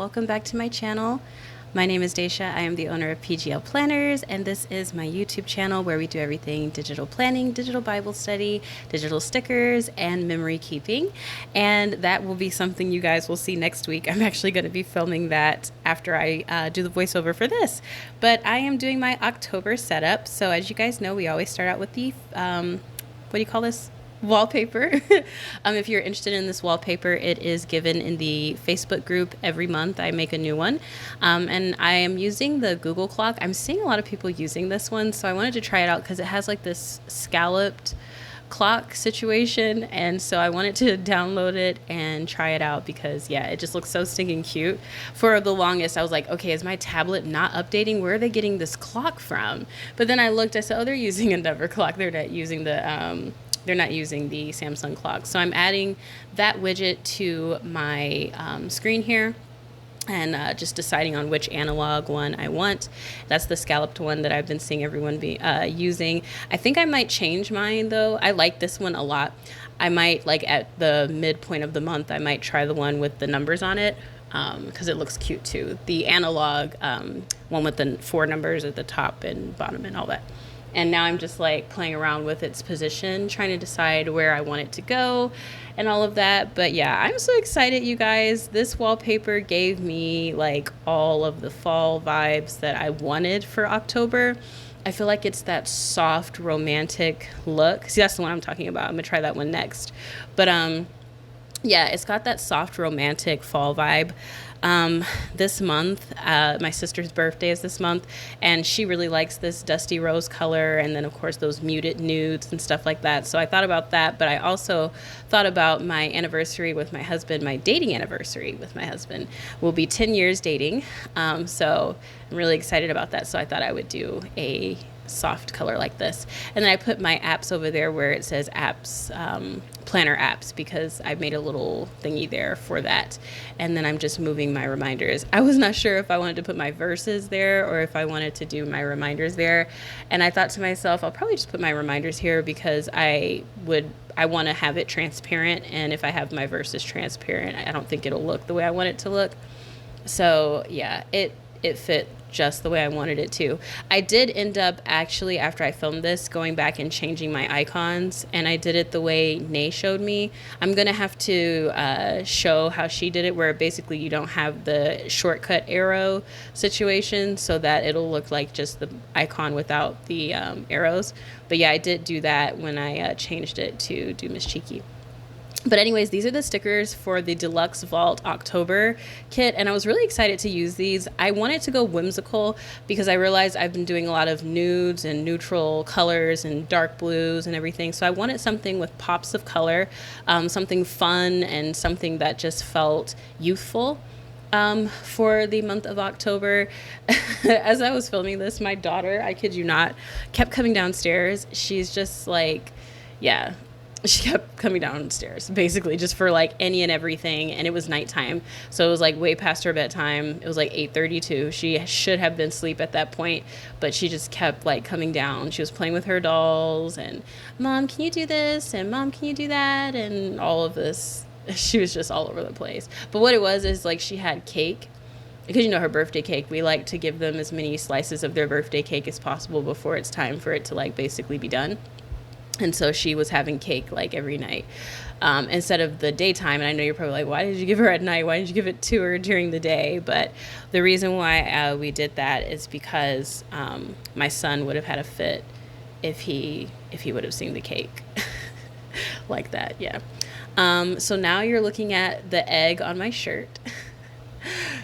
welcome back to my channel. My name is Daisha. I am the owner of PGL Planners, and this is my YouTube channel where we do everything digital planning, digital Bible study, digital stickers, and memory keeping. And that will be something you guys will see next week. I'm actually going to be filming that after I do the voiceover for this. But I am doing my October setup. So as you guys know, we always start out with the, what do you call this? Wallpaper. If you're interested in this wallpaper, it is given in the Facebook group every month. I make a new one, and I am using the Google clock. I'm seeing a lot of people using this one, so I wanted to try it out because it has like this scalloped clock situation, and so I wanted to download it and try it out because yeah, it just looks so stinking cute. For the longest I was like, okay, is my tablet not updating? Where are they getting this clock from? But then I looked, I said, oh, they're using a Never clock. They're not using the Samsung clock. So I'm adding that widget to my screen here and just deciding on which analog one I want. That's the scalloped one that I've been seeing everyone be using. I think I might change mine though. I like this one a lot. I might, like at the midpoint of the month, I might try the one with the numbers on it because it looks cute too. The analog one with the 4 numbers at the top and bottom and all that. And now I'm just like playing around with its position, trying to decide where I want it to go and all of that. But yeah, I'm so excited, you guys. This wallpaper gave me like all of the fall vibes that I wanted for October. I feel like it's that soft, romantic look. See, that's the one I'm talking about. I'm gonna try that one next. But yeah, it's got that soft, romantic fall vibe. This month, my sister's birthday is this month, and she really likes this dusty rose color, and then of course those muted nudes and stuff like that. So I thought about that, but I also thought about my anniversary with my husband. My dating anniversary with my husband will be 10 years dating, so I'm really excited about that. So I thought I would do a soft color like this, and then I put my apps over there where it says apps, planner apps, because I made a little thingy there for that. And then I'm just moving my reminders. I was not sure if I wanted to put my verses there or if I wanted to do my reminders there, and I thought to myself, I'll probably just put my reminders here because I want to have it transparent, and if I have my verses transparent, I don't think it'll look the way I want it to look. So yeah, it fit just the way I wanted it to. I did end up actually, after I filmed this, going back and changing my icons, and I did it the way Nay showed me. I'm gonna have to show how she did it, where basically you don't have the shortcut arrow situation, so that it'll look like just the icon without the arrows. But yeah, I did do that when I changed it to do Miss Cheeky. But anyways, these are the stickers for the Deluxe Vault October kit, and I was really excited to use these. I wanted to go whimsical because I realized I've been doing a lot of nudes and neutral colors and dark blues and everything, so I wanted something with pops of color, something fun and something that just felt youthful. For the month of October. As I was filming this, my daughter, I kid you not, kept coming downstairs. She's just like, yeah, she kept coming downstairs basically just for like any and everything, and it was nighttime, so it was like way past her bedtime. It was like 8:32. She should have been asleep at that point, but she just kept like coming down. She was playing with her dolls and, Mom, can you do this? And Mom, can you do that? And all of this. She was just all over the place. But what it was is like she had cake, because you know her birthday cake, we like to give them as many slices of their birthday cake as possible before it's time for it to like basically be done. And so she was having cake like every night instead of the daytime. And I know you're probably like, why did you give her at night? Why didn't you give it to her during the day? But the reason why we did that is because my son would have had a fit if he would have seen the cake like that. Yeah. So now you're looking at the egg on my shirt.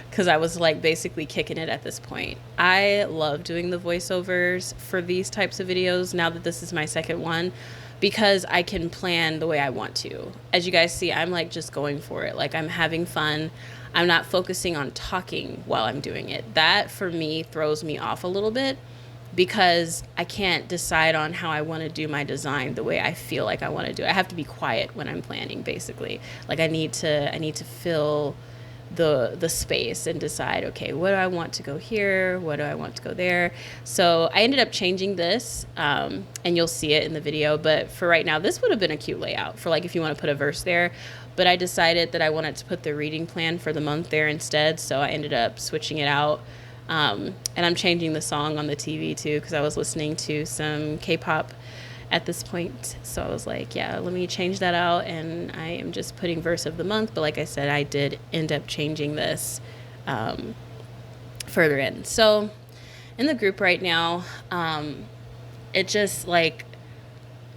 Because I was like basically kicking it at this point. I love doing the voiceovers for these types of videos now that this is my second one, because I can plan the way I want to. As you guys see, I'm like just going for it. Like I'm having fun. I'm not focusing on talking while I'm doing it. That for me throws me off a little bit because I can't decide on how I want to do my design the way I feel like I want to do it. I have to be quiet when I'm planning basically. Like I need to feel the space and decide, okay, what do I want to go here? What do I want to go there? So I ended up changing this, and you'll see it in the video. But for right now, this would have been a cute layout for like if you want to put a verse there. But I decided that I wanted to put the reading plan for the month there instead. So I ended up switching it out. And I'm changing the song on the TV too, because I was listening to some K-pop at this point. So I was like, yeah, let me change that out. And I am just putting verse of the month. But like I said, I did end up changing this further in. So in the group right now, it just like,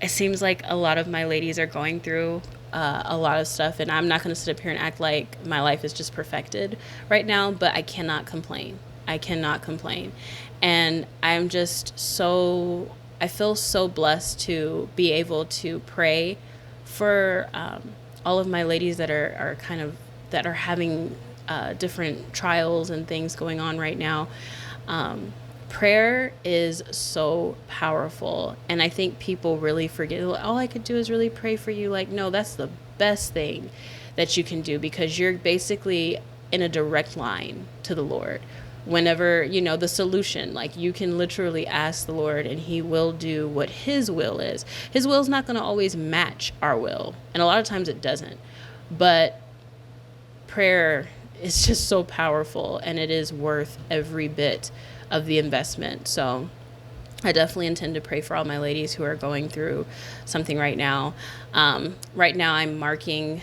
it seems like a lot of my ladies are going through a lot of stuff. And I'm not going to sit up here and act like my life is just perfected right now, but I cannot complain. I cannot complain. And I'm just so, I feel so blessed to be able to pray for all of my ladies that are kind of, that are having different trials and things going on right now. Prayer is so powerful. And I think people really forget, all I could do is really pray for you. Like, no, that's the best thing that you can do, because you're basically in a direct line to the Lord. Whenever, you know, the solution, like you can literally ask the Lord and he will do what his will is. His will is not going to always match our will. And a lot of times it doesn't. But prayer is just so powerful, and it is worth every bit of the investment. So I definitely intend to pray for all my ladies who are going through something right now. Right now I'm marking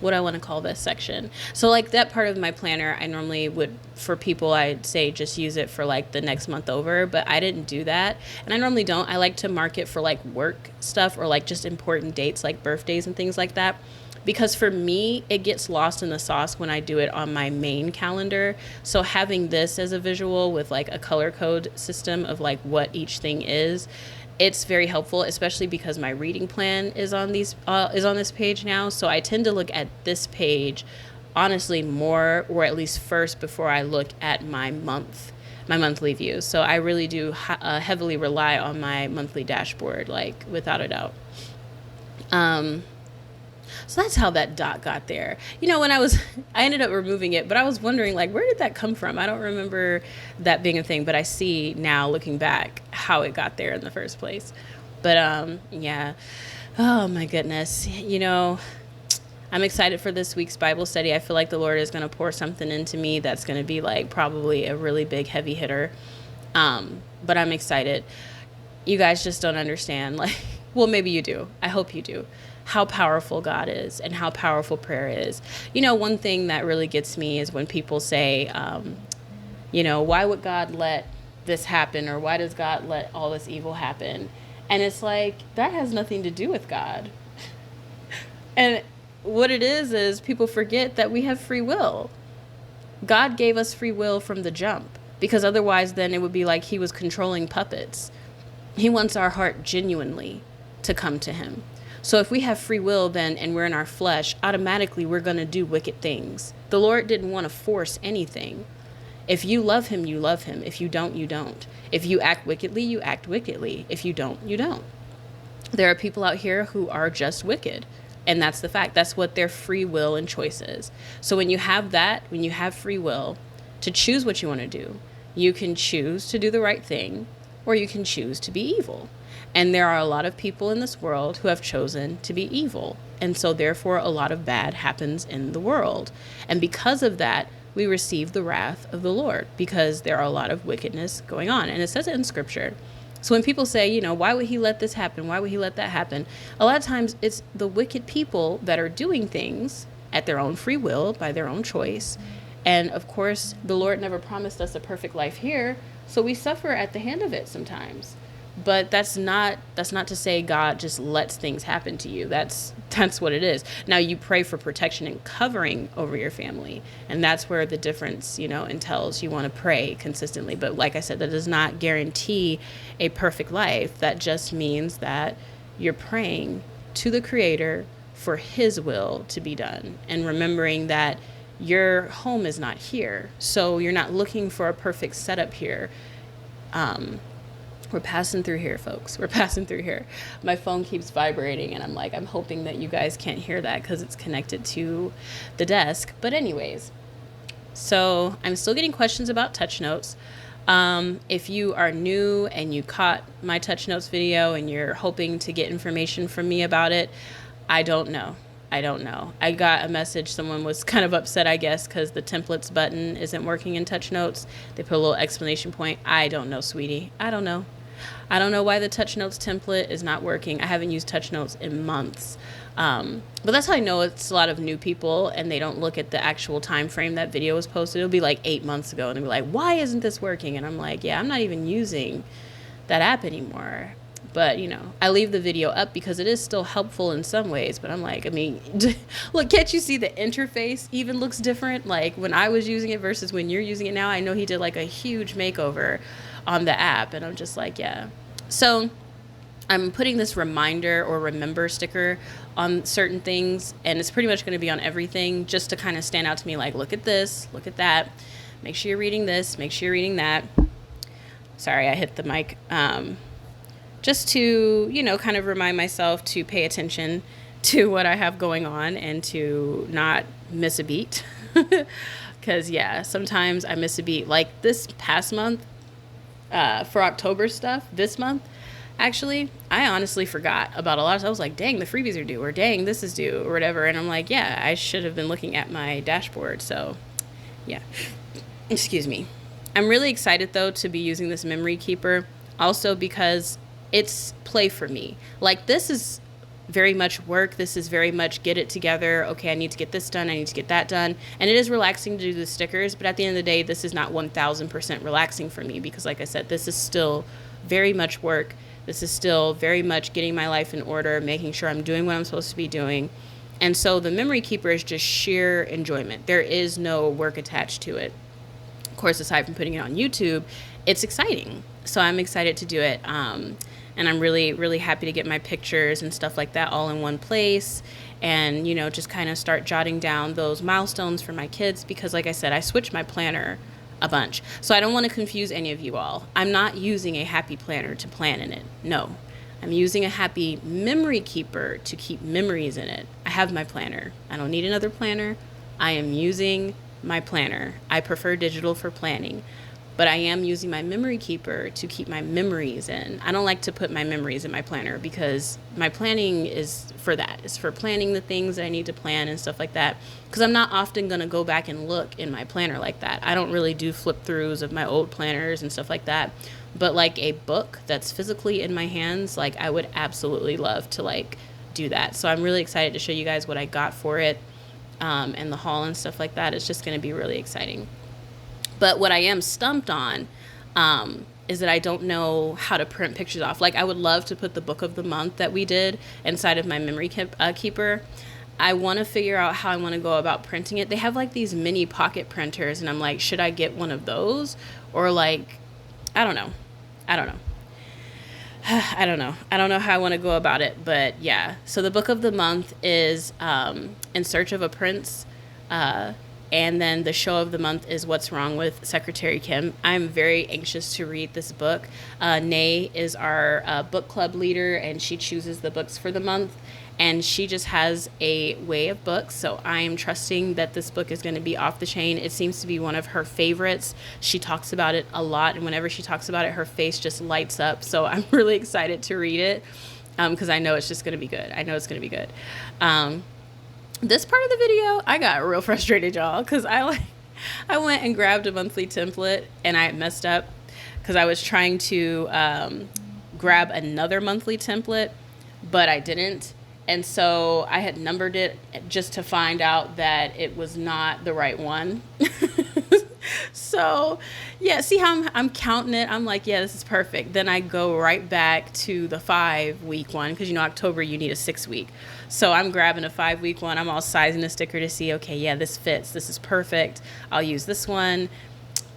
what I want to call this section. So like that part of my planner, I normally would, for people, I'd say just use it for like the next month over, but I didn't do that. And I normally don't. I like to mark it for like work stuff or like just important dates like birthdays and things like that. Because for me, it gets lost in the sauce when I do it on my main calendar. So having this as a visual with like a color code system of like what each thing is, it's very helpful, especially because my reading plan is on this page now. So I tend to look at this page honestly more, or at least first, before I look at my monthly view. So I really do heavily rely on my monthly dashboard, like without a doubt. So that's how that dot got there. You know, I ended up removing it, but I was wondering, like, where did that come from? I don't remember that being a thing, but I see now, looking back, how it got there in the first place. But, yeah. Oh, my goodness. You know, I'm excited for this week's Bible study. I feel like the Lord is going to pour something into me that's going to be, like, probably a really big, heavy hitter. But I'm excited. You guys just don't understand, like, well, maybe you do. I hope you do. How powerful God is and how powerful prayer is. You know, one thing that really gets me is when people say, you know, why would God let this happen? Or why does God let all this evil happen? And it's like, that has nothing to do with God. And what it is people forget that we have free will. God gave us free will from the jump, because otherwise then it would be like he was controlling puppets. He wants our heart genuinely to come to him. So if we have free will then, and we're in our flesh, automatically we're going to do wicked things. The Lord didn't want to force anything. If you love him, you love him. If you don't, you don't. If you act wickedly, you act wickedly. If you don't, you don't. There are people out here who are just wicked. And that's the fact. That's what their free will and choice is. So when you have that, when you have free will to choose what you want to do, you can choose to do the right thing, or you can choose to be evil. And there are a lot of people in this world who have chosen to be evil. And so therefore a lot of bad happens in the world. And because of that, we receive the wrath of the Lord, because there are a lot of wickedness going on. And it says it in scripture. So when people say, you know, why would he let this happen? Why would he let that happen? A lot of times it's the wicked people that are doing things at their own free will, by their own choice. And of course, the Lord never promised us a perfect life here. So we suffer at the hand of it sometimes. But that's not to say God just lets things happen to you. That's what it is. Now you pray for protection and covering over your family. And that's where the difference, you know, entails. You want to pray consistently. But like I said, that does not guarantee a perfect life. That just means that you're praying to the Creator for his will to be done. And remembering that your home is not here. So you're not looking for a perfect setup here. We're passing through here, folks. We're passing through here. My phone keeps vibrating, and I'm like, I'm hoping that you guys can't hear that because it's connected to the desk. But anyways, so I'm still getting questions about touch notes. If you are new and you caught my touch notes video and you're hoping to get information from me about it, I don't know. I got a message. Someone was kind of upset, I guess, because the templates button isn't working in touch notes. They put a little exclamation point. I don't know, sweetie. I don't know. I don't know why the touch notes template is not working. I haven't used touch notes in months. But that's how I know it's a lot of new people and they don't look at the actual time frame that video was posted. It'll be like 8 months ago and they'll be like, why isn't this working? And I'm like, yeah, I'm not even using that app anymore. But, you know, I leave the video up because it is still helpful in some ways. But I'm like, I mean, look, can't you see the interface even looks different? Like when I was using it versus when you're using it now. I know he did like a huge makeover on the app. And I'm just like, yeah. So I'm putting this reminder or remember sticker on certain things. And it's pretty much going to be on everything just to kind of stand out to me. Like, look at this, look at that. Make sure you're reading this. Make sure you're reading that. Sorry, I hit the mic. Just to, you know, kind of remind myself to pay attention to what I have going on and to not miss a beat. Because, yeah, sometimes I miss a beat. Like this past month, for October stuff, this month, actually, I honestly forgot about a lot of stuff. I was like, dang, the freebies are due, or dang, this is due, or whatever. And I'm like, yeah, I should have been looking at my dashboard. So, yeah. Excuse me. I'm really excited, though, to be using this memory keeper. Also because it's play for me. Like this is very much work. This is very much get it together. Okay, I need to get this done. I need to get that done. And it is relaxing to do the stickers. But at the end of the day, this is not 1000% relaxing for me because like I said, this is still very much work. This is still very much getting my life in order, making sure I'm doing what I'm supposed to be doing. And so the memory keeper is just sheer enjoyment. There is no work attached to it. Of course, aside from putting it on YouTube, it's exciting. So I'm excited to do it. And I'm really, really happy to get my pictures and stuff like that all in one place and, you know, just kind of start jotting down those milestones for my kids because, like I said, I switched my planner a bunch. So I don't want to confuse any of you all. I'm not using a happy planner to plan in it. No, I'm using a happy memory keeper to keep memories in it. I have my planner. I don't need another planner. I am using my planner. I prefer digital for planning. But I am using my memory keeper to keep my memories in. I don't like to put my memories in my planner because my planning is for that. It's for planning the things that I need to plan and stuff like that. Because I'm not often going to go back and look in my planner like that. I don't really do flip throughs of my old planners and stuff like that. But like a book that's physically in my hands, like I would absolutely love to like do that. So I'm really excited to show you guys what I got for it and the haul and stuff like that. It's just going to be really exciting. But what I am stumped on is that I don't know how to print pictures off. Like I would love to put the book of the month that we did inside of my memory keeper. I want to figure out how I want to go about printing it. They have like these mini pocket printers and I'm like, should I get one of those? Or like, I don't know. I don't know how I want to go about it, but yeah. So the book of the month is In Search of a Prince. And then the show of the month is What's Wrong with Secretary Kim. I'm very anxious to read this book. Nay is our book club leader, and she chooses the books for the month. And she just has a way of books. So I am trusting that this book is going to be off the chain. It seems to be one of her favorites. She talks about it a lot. And whenever she talks about it, her face just lights up. So I'm really excited to read it because I know it's just going to be good. I know it's going to be good. This part of the video, I got real frustrated, y'all, because I went and grabbed a monthly template and I messed up because I was trying to grab another monthly template, but I didn't. And so I had numbered it just to find out that it was not the right one. So yeah, see how I'm counting it. I'm like, yeah, this is perfect. Then I go right back to the 5-week one because, you know, October you need a 6-week. So I'm grabbing a 5-week one. I'm all sizing the sticker to see, okay, yeah, this fits. This is perfect. I'll use this one.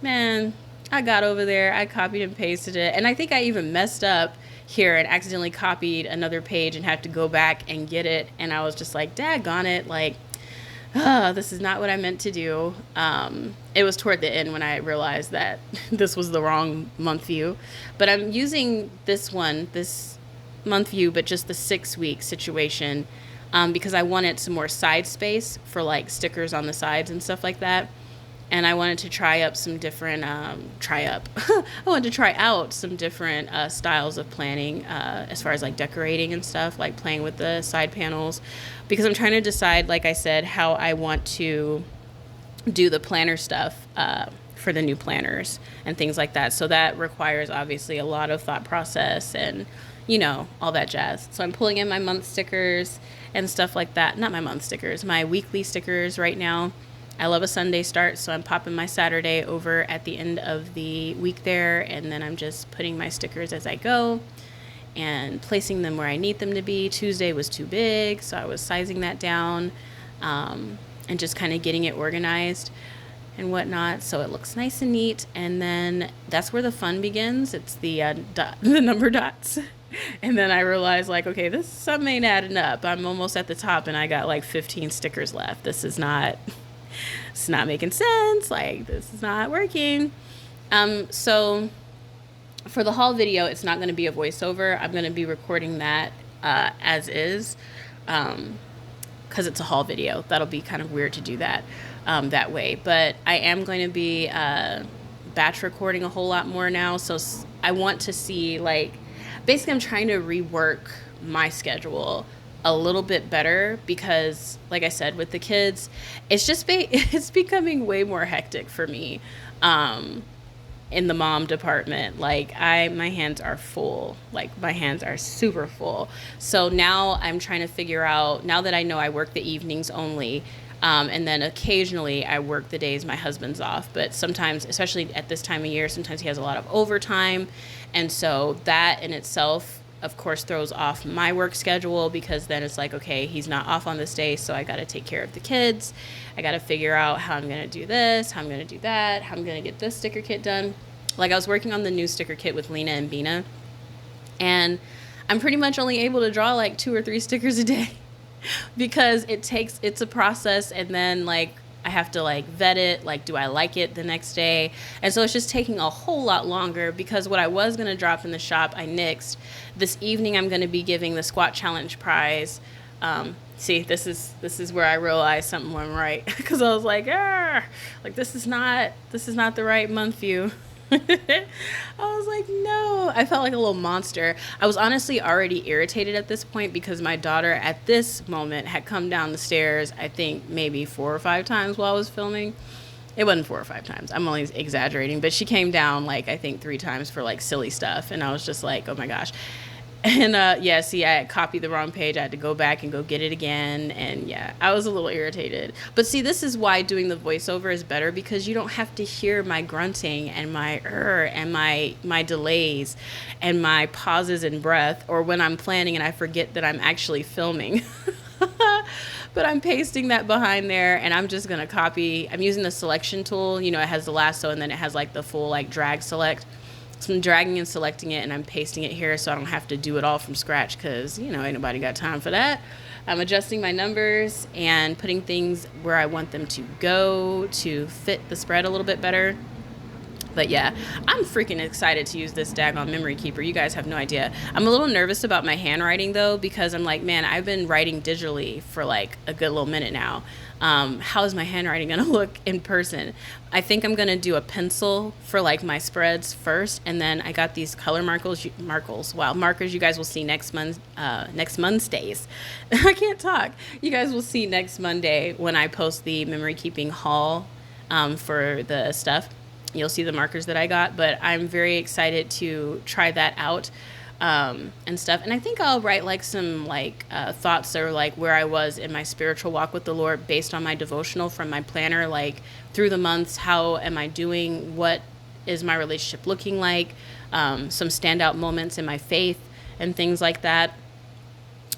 Man, I got over there. I copied and pasted it. And I think I even messed up here and accidentally copied another page and had to go back and get it. And I was just like, daggone it. Like, This is not what I meant to do. It was toward the end when I realized that this was the wrong month view. But I'm using this month view, but just the 6 week situation, because I wanted some more side space for like stickers on the sides and stuff like that. And I wanted to try up some different, I wanted to try out some different styles of planning as far as like decorating and stuff, like playing with the side panels, because I'm trying to decide, like I said, how I want to do the planner stuff for the new planners and things like that. So that requires obviously a lot of thought process and, all that jazz. So I'm pulling in my month stickers and stuff like that. Not my month stickers, my weekly stickers right now. I love a Sunday start, so I'm popping my Saturday over at the end of the week there, and then I'm just putting my stickers as I go and placing them where I need them to be. Tuesday was too big, so I was sizing that down and just kind of getting it organized and whatnot, so it looks nice and neat. And then that's where the fun begins. It's the the number dots. And then I realized, like, okay, this something ain't adding up. I'm almost at the top, and I got like 15 stickers left. It's not making sense. Like, this is not working. So for the haul video, it's not going to be a voiceover. I'm going to be recording that as is, because it's a haul video. That'll be kind of weird to do that that way. But I am going to be batch recording a whole lot more now. So I want to see, like, basically I'm trying to rework my schedule a little bit better, because like I said, with the kids, it's just it's becoming way more hectic for me in the mom department. Like, my hands are full. Like, my hands are super full. So now I'm trying to figure out, now that I know I work the evenings only, and then occasionally I work the days my husband's off. But sometimes, especially at this time of year, sometimes he has a lot of overtime. And so that in itself, of course, throws off my work schedule, because then it's like, okay, he's not off on this day, so I got to take care of the kids. I got to figure out how I'm going to do this, how I'm going to do that, how I'm going to get this sticker kit done. Like, I was working on the new sticker kit with Lena and Bina, and I'm pretty much only able to draw like 2 or 3 stickers a day because it's a process, and then like I have to like vet it, like, do I like it the next day? And so it's just taking a whole lot longer, because what I was going to drop in the shop, I nixed. This evening I'm going to be giving the squat challenge prize. See, this is where I realized something went right, because I was like, this is not the right month view. I was like, no. I felt like a little monster. I was honestly already irritated at this point, because my daughter at this moment had come down the stairs, I think maybe 4 or 5 times while I was filming. It wasn't 4 or 5 times. I'm only exaggerating, but she came down like, I think 3 times for like silly stuff. And I was just like, oh my gosh. And see, I had copied the wrong page. I had to go back and go get it again. And yeah, I was a little irritated. But see, this is why doing the voiceover is better, because you don't have to hear my grunting and my and my delays and my pauses and breath, or when I'm planning and I forget that I'm actually filming. But I'm pasting that behind there, and I'm just going to copy. I'm using the selection tool. It has the lasso, and then it has like the full like drag select. So I'm dragging and selecting it, and I'm pasting it here so I don't have to do it all from scratch, because, ain't nobody got time for that. I'm adjusting my numbers and putting things where I want them to go to fit the spread a little bit better. But yeah, I'm freaking excited to use this daggone memory keeper. You guys have no idea. I'm a little nervous about my handwriting, though, because I'm like, man, I've been writing digitally for like a good little minute now. How is my handwriting going to look in person? I think I'm going to do a pencil for like my spreads first. And then I got these color markers you guys will see next Mondays. I can't talk. You guys will see next Monday when I post the memory keeping haul for the stuff. You'll see the markers that I got, but I'm very excited to try that out and stuff. And I think I'll write like some thoughts, or like where I was in my spiritual walk with the Lord based on my devotional from my planner, like through the months. How am I doing? What is my relationship looking like? Some standout moments in my faith and things like that.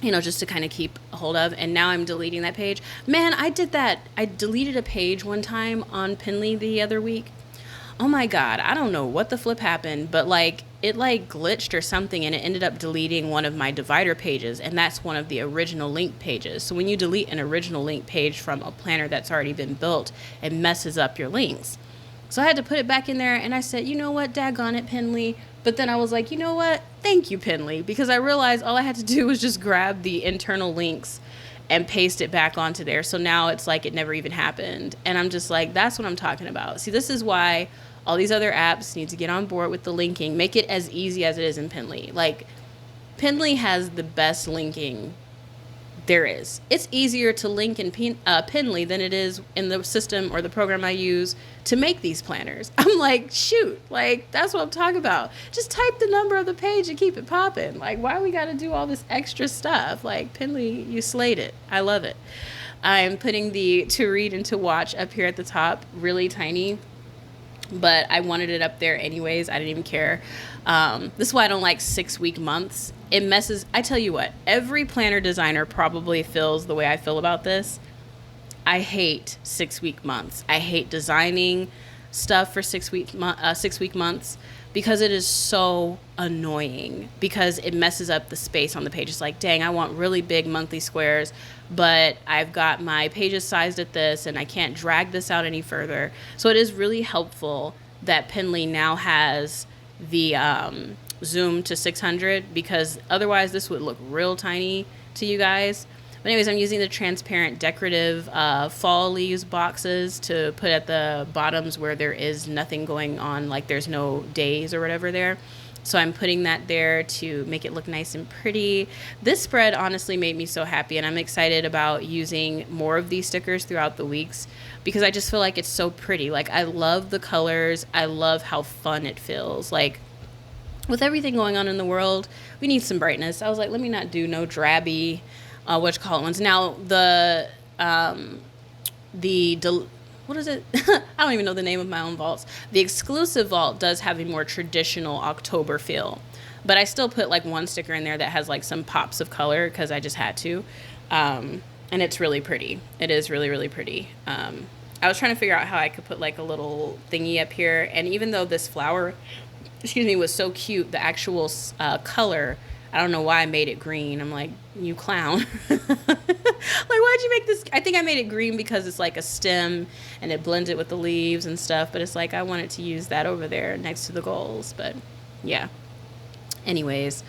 Just to kind of keep a hold of. And now I'm deleting that page. Man, I did that. I deleted a page one time on Pinly the other week. Oh my God, I don't know what the flip happened, but like it like glitched or something, and it ended up deleting one of my divider pages, and that's one of the original link pages. So when you delete an original link page from a planner that's already been built, it messes up your links. So I had to put it back in there, and I said, you know what, daggone it, Penley. But then I was like, you know what, thank you, Penley, because I realized all I had to do was just grab the internal links and paste it back onto there. So now it's like it never even happened. And I'm just like, that's what I'm talking about. See, this is why all these other apps need to get on board with the linking. Make it as easy as it is in Penly. Like, Penly has the best linking there is. It's easier to link in Penly than it is in the system or the program I use to make these planners. I'm like, shoot, like, that's what I'm talking about. Just type the number of the page and keep it popping. Like, why we got to do all this extra stuff? Like, Penly, you slayed it. I love it. I'm putting the to read and to watch up here at the top, really tiny, but I wanted it up there anyways. I didn't even care. This is why I don't like 6-week months. It messes. I tell you what, every planner designer probably feels the way I feel about this. I hate 6-week months. I hate designing stuff for 6-week months because it is so annoying, because it messes up the space on the page. It's like, dang, I want really big monthly squares, but I've got my pages sized at this and I can't drag this out any further. So it is really helpful that Penly now has the zoom to 600, because otherwise this would look real tiny to you guys. But anyways, I'm using the transparent decorative fall leaves boxes to put at the bottoms where there is nothing going on, like there's no days or whatever there. So I'm putting that there to make it look nice and pretty. This spread honestly made me so happy, and I'm excited about using more of these stickers throughout the weeks because I just feel like it's so pretty. Like, I love the colors. I love how fun it feels. Like, with everything going on in the world, we need some brightness. I was like, let me not do no drabby ones. Now, what is it? I don't even know the name of my own vaults. The exclusive vault does have a more traditional October feel, but I still put like one sticker in there that has like some pops of color because I just had to. And it's really pretty. It is really, really pretty. I was trying to figure out how I could put like a little thingy up here. And even though this flower, was so cute, the actual color, I don't know why I made it green. I'm like, you clown. Like, why'd you make this? I think I made it green because it's like a stem and it blends it with the leaves and stuff. But it's like I wanted to use that over there next to the goals. But yeah. Anyways,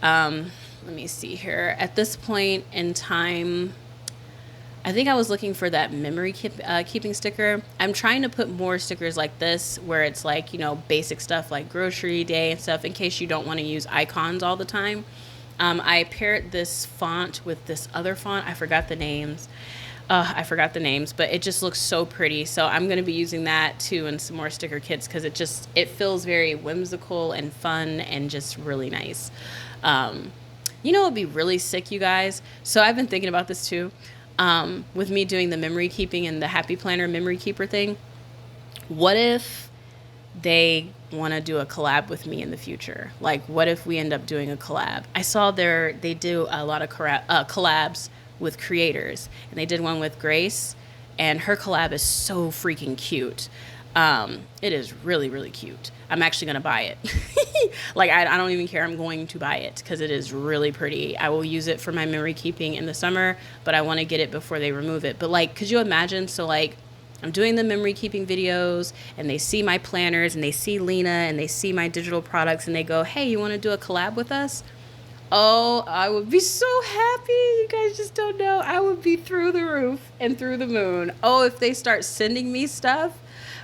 let me see here. At this point in time, I think I was looking for that memory keeping sticker. I'm trying to put more stickers like this where it's like, basic stuff like grocery day and stuff in case you don't want to use icons all the time. I paired this font with this other font. I forgot the names, but it just looks so pretty. So I'm going to be using that too in some more sticker kits because it feels very whimsical and fun and just really nice. It'd be really sick, you guys. So I've been thinking about this too. With me doing the memory keeping and the Happy Planner memory keeper thing, what if they want to do a collab with me in the future? Like, what if we end up doing a collab? I saw they do a lot of collabs with creators, and they did one with Grace, and her collab is so freaking cute. It is really, really cute. I'm actually going to buy it. Like, I don't even care. I'm going to buy it because it is really pretty. I will use it for my memory keeping in the summer, but I want to get it before they remove it. But like, could you imagine? So like, I'm doing the memory keeping videos and they see my planners and they see Lena and they see my digital products and they go, hey, you want to do a collab with us? Oh, I would be so happy. You guys just don't know. I would be through the roof and through the moon. Oh, if they start sending me stuff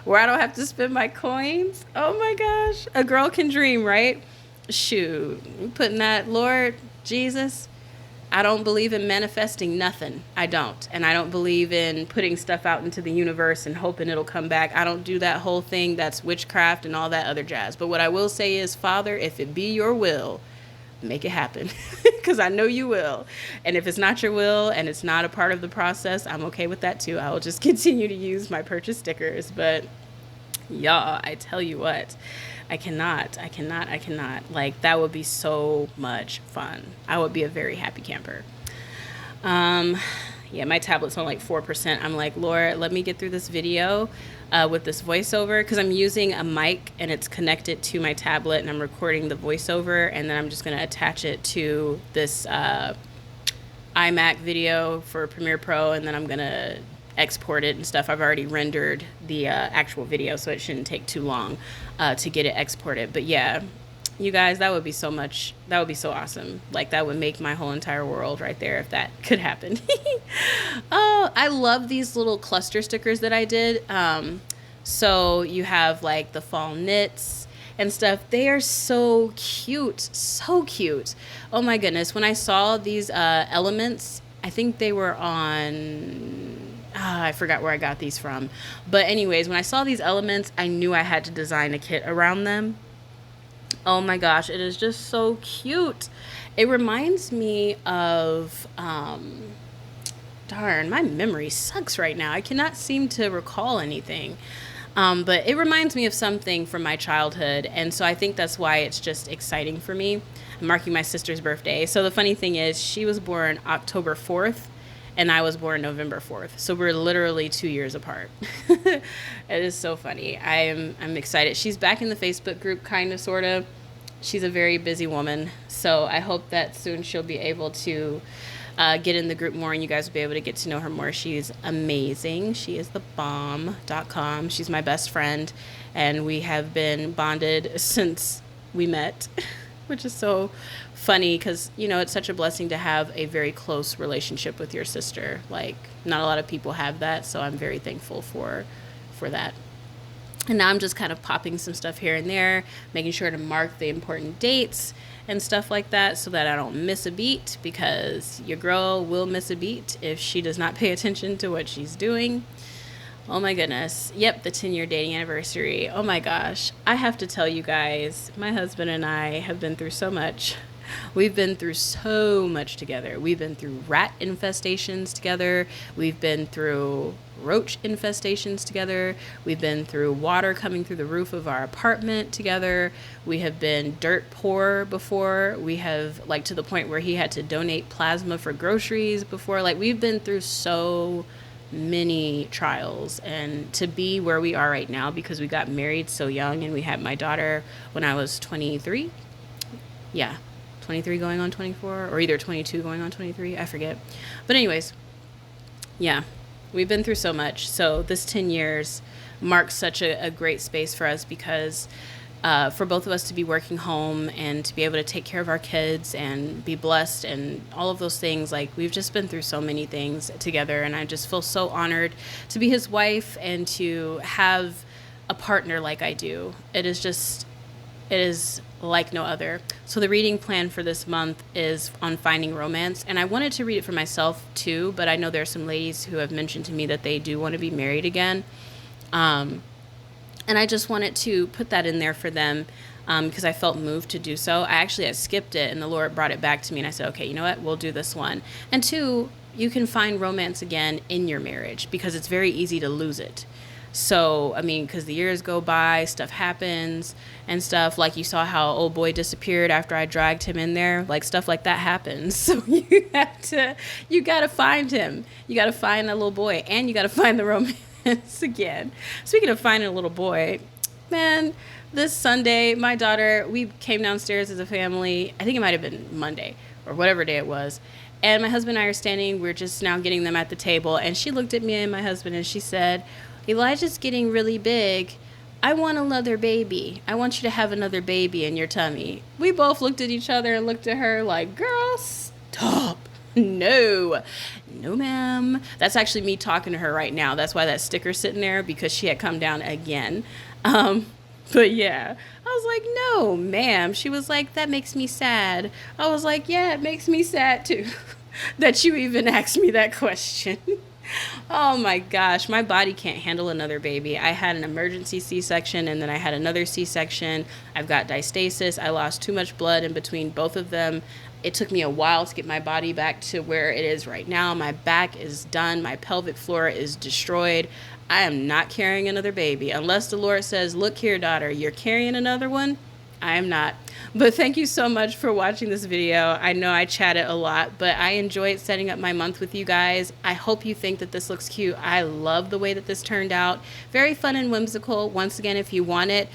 where I don't have to spend my coins. Oh my gosh. A girl can dream, right? Shoot. I'm putting that, Lord Jesus. I don't believe in manifesting nothing. I don't. And I don't believe in putting stuff out into the universe and hoping it'll come back. I don't do that whole thing. That's witchcraft and all that other jazz. But what I will say is, Father, if it be your will, make it happen. Because I know you will. And if it's not your will and it's not a part of the process, I'm okay with that too. I will just continue to use my purchase stickers. But y'all, I tell you what, I cannot. Like, that would be so much fun. I would be a very happy camper. Yeah, my tablet's on like 4%. I'm like, Lord, let me get through this video with this voiceover, because I'm using a mic and it's connected to my tablet, and I'm recording the voiceover, and then I'm just going to attach it to this iMac video for Premiere Pro, and then I'm going to export it and stuff. I've already rendered the actual video, so it shouldn't take too long to get it exported. But yeah, you guys, that would be so much. That would be so awesome. Like, that would make my whole entire world right there if that could happen. Oh, I love these little cluster stickers that I did. So you have like the fall knits and stuff. They are so cute. So cute. Oh my goodness. When I saw these elements, I think they were on... I forgot where I got these from. But anyways, when I saw these elements, I knew I had to design a kit around them. Oh my gosh, it is just so cute. It reminds me of, darn, my memory sucks right now. I cannot seem to recall anything. But it reminds me of something from my childhood. And so I think that's why it's just exciting for me. I'm marking my sister's birthday. So the funny thing is, she was born October 4th. And I was born November 4th. So we're literally 2 years apart. It is so funny. I'm excited. She's back in the Facebook group, kind of, sort of. She's a very busy woman. So I hope that soon she'll be able to get in the group more, and you guys will be able to get to know her more. She's amazing. She is the bomb.com. She's my best friend. And we have been bonded since we met, which is so funny, because it's such a blessing to have a very close relationship with your sister. Like, not a lot of people have that, so I'm very thankful for that. And now I'm just kind of popping some stuff here and there, making sure to mark the important dates and stuff like that, so that I don't miss a beat, because your girl will miss a beat if she does not pay attention to what she's doing. Oh my goodness. Yep, the 10-year dating anniversary. Oh my gosh. I have to tell you guys, my husband and I have been through so much. We've been through so much together. We've been through rat infestations together. We've been through roach infestations together. We've been through water coming through the roof of our apartment together. We have been dirt poor before. We have, like, to the point where he had to donate plasma for groceries before. Like, we've been through so many trials, and to be where we are right now, because we got married so young, and we had my daughter when I was 23. Yeah, 23 going on 24, or either 22 going on 23, I forget. But anyways, yeah, we've been through so much. So this 10 years marks such a great space for us, because for both of us to be working home and to be able to take care of our kids and be blessed and all of those things, like, we've just been through so many things together, and I just feel so honored to be his wife and to have a partner like I do. It is like no other. So the reading plan for this month is on finding romance, and I wanted to read it for myself too, but I know there are some ladies who have mentioned to me that they do want to be married again. And I just wanted to put that in there for them, because I felt moved to do so. I actually had skipped it, and the Lord brought it back to me, and I said, okay, you know what? We'll do this one. And two, you can find romance again in your marriage, because it's very easy to lose it. So, I mean, because the years go by, stuff happens and stuff. Like, you saw how old boy disappeared after I dragged him in there. Like, stuff like that happens. So you got to find him. You got to find that little boy, and you got to find the romance again. Speaking of finding a little boy, man, this Sunday, my daughter, we came downstairs as a family. I think it might have been Monday or whatever day it was. And my husband and I are standing. We're just now getting them at the table. And she looked at me and my husband, and she said, Elijah's getting really big. I want another baby. I want you to have another baby in your tummy. We both looked at each other and looked at her like, girl, stop. No, ma'am. That's actually me talking to her right now. That's why that sticker's sitting there, because she had come down again. But yeah, I was like, no, ma'am. She was like, that makes me sad. I was like, yeah, it makes me sad too, that you even asked me that question. Oh my gosh, my body can't handle another baby. I had an emergency C-section, and then I had another C-section. I've got diastasis. I lost too much blood in between both of them. It took me a while to get my body back to where it is right now. My back is done. My pelvic floor is destroyed. I am not carrying another baby. Unless the Lord says, look here, daughter, you're carrying another one. I am not. But thank you so much for watching this video. I know I chatted a lot, but I enjoyed setting up my month with you guys. I hope you think that this looks cute. I love the way that this turned out. Very fun and whimsical. Once again, if you want it,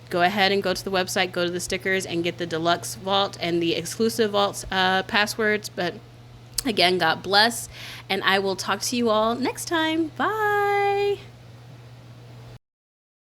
go ahead and go to the website, go to the stickers, and get the deluxe vault and the exclusive vault passwords. But again, God bless, and I will talk to you all next time. Bye.